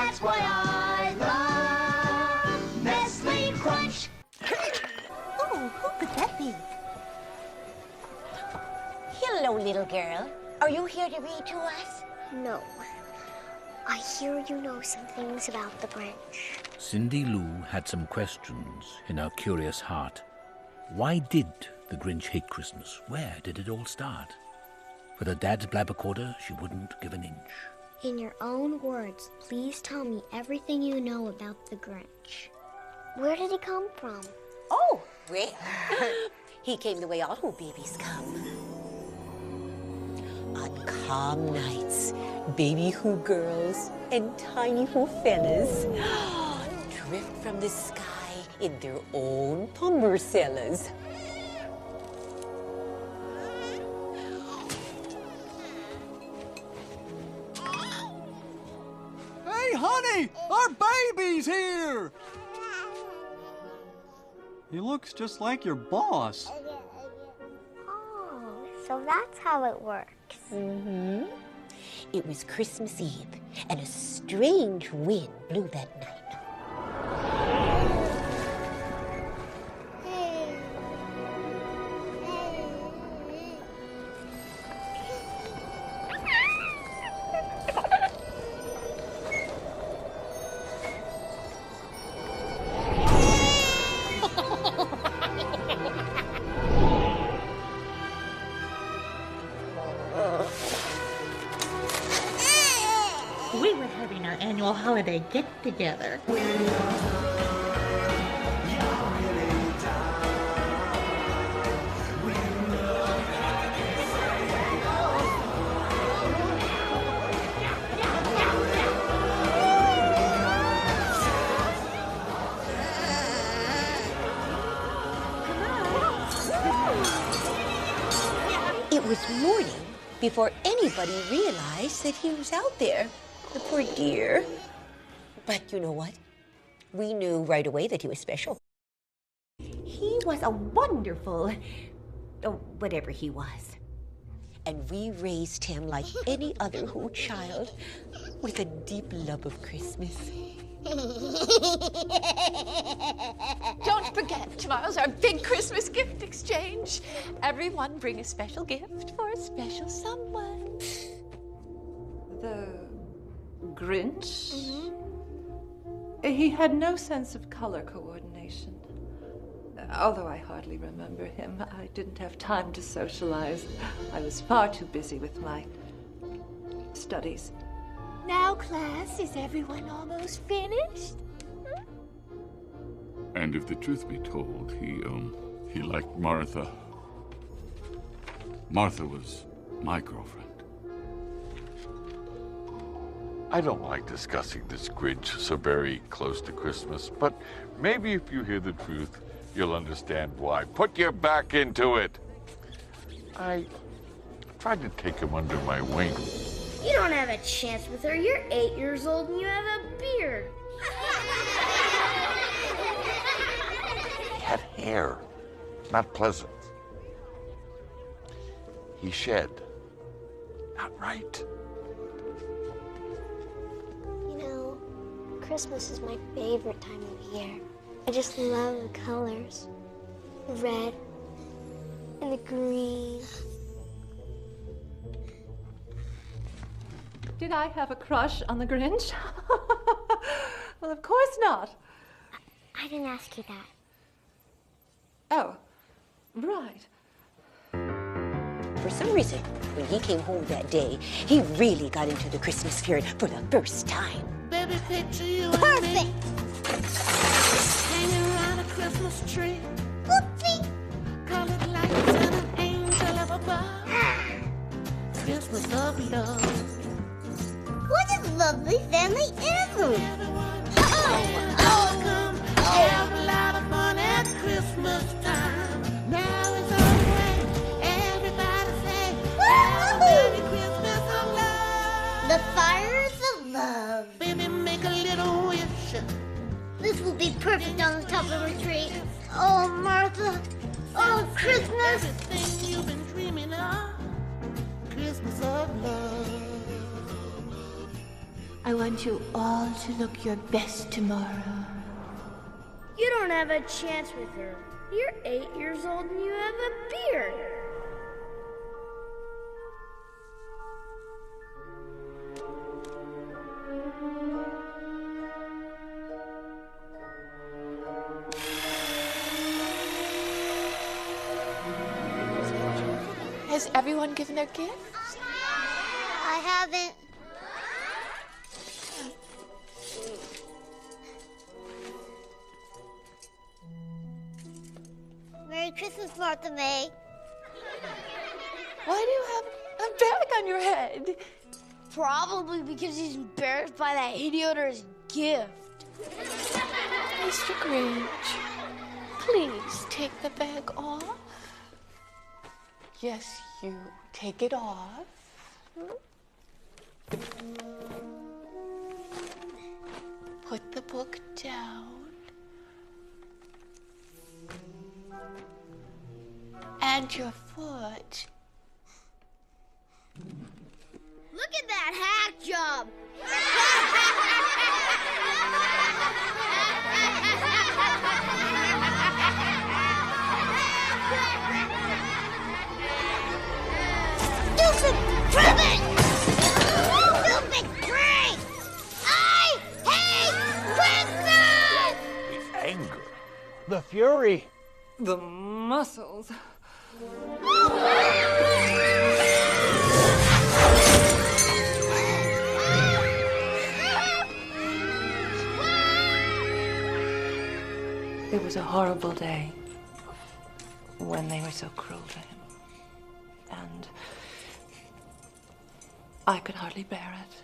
That's why I love Nestle Crunch. Oh, who could that be? Hello, little girl. Are you here to read to us? No. I hear you know some things about the Grinch. Cindy Lou had some questions in her curious heart. Why did the Grinch hate Christmas? Where did it all start? With her dad's blabbercorder, she wouldn't give an inch. In your own words, please tell me everything you know about the Grinch. Where did he come from? Oh, well, he came the way all who babies come. On calm nights, baby who girls and tiny who fellas drift from the sky in their own pumbercellas. Hey, honey! Our baby's here! He looks just like your boss. Oh, so that's how it works. Mm-hmm. It was Christmas Eve, and a strange wind blew that night. We were having our annual holiday get-together. It was morning before anybody realized that he was out there. The poor dear. But you know what? We knew right away that he was special. He was a wonderful, whatever he was. And we raised him like any other Who child, with a deep love of Christmas. Don't forget, Charles, our big Christmas gift exchange. Everyone bring a special gift for a special someone. The Grinch? He had no sense of color coordination. Although I hardly remember him, I didn't have time to socialize. I was far too busy with my studies. Now, class, is everyone almost finished? And if the truth be told, he liked Martha. Martha was my girlfriend. I don't like discussing this Grinch so very close to Christmas, but maybe if you hear the truth, you'll understand why. Put your back into it. I tried to take him under my wing. You don't have a chance with her. You're 8 years old and you have a beard. He had hair, not pleasant. He shed, not right. You know, Christmas is my favorite time of year. I just love the colors. The red and the green. Did I have a crush on the Grinch? Well, of course not. I didn't ask you that. Oh, right. For some reason, when he came home that day, he really got into the Christmas spirit for the first time. Baby, picture you Perfect! and me, hanging around a Christmas tree. Whoopsie! Colored lights and an angel up above. Christmas of love. What a lovely family heirloom! Come have a lot of fun at Christmas time. Now it's on the way. Everybody say, have a Merry Christmas of love. The fires of love. Baby, make a little wish. This will be perfect on the top of a tree. Oh, Martha. Oh, Christmas. Everything you've been dreaming of. Christmas of love. I want you all to look your best tomorrow. You don't have a chance with her. You're 8 years old and you have a beard. Has everyone given their gifts? I haven't. Merry Christmas, Martha May. Why do you have a bag on your head? Probably because he's embarrassed by that idiot or his gift. Mr. Grinch, please take the bag off. Yes, you take it off. Put the book down. And your foot. Look at that hack job! Stupid cribbing! Stupid prank! I hate Christmas! The anger, the fury, the muscles. It was a horrible day when they were so cruel to him. And I could hardly bear it.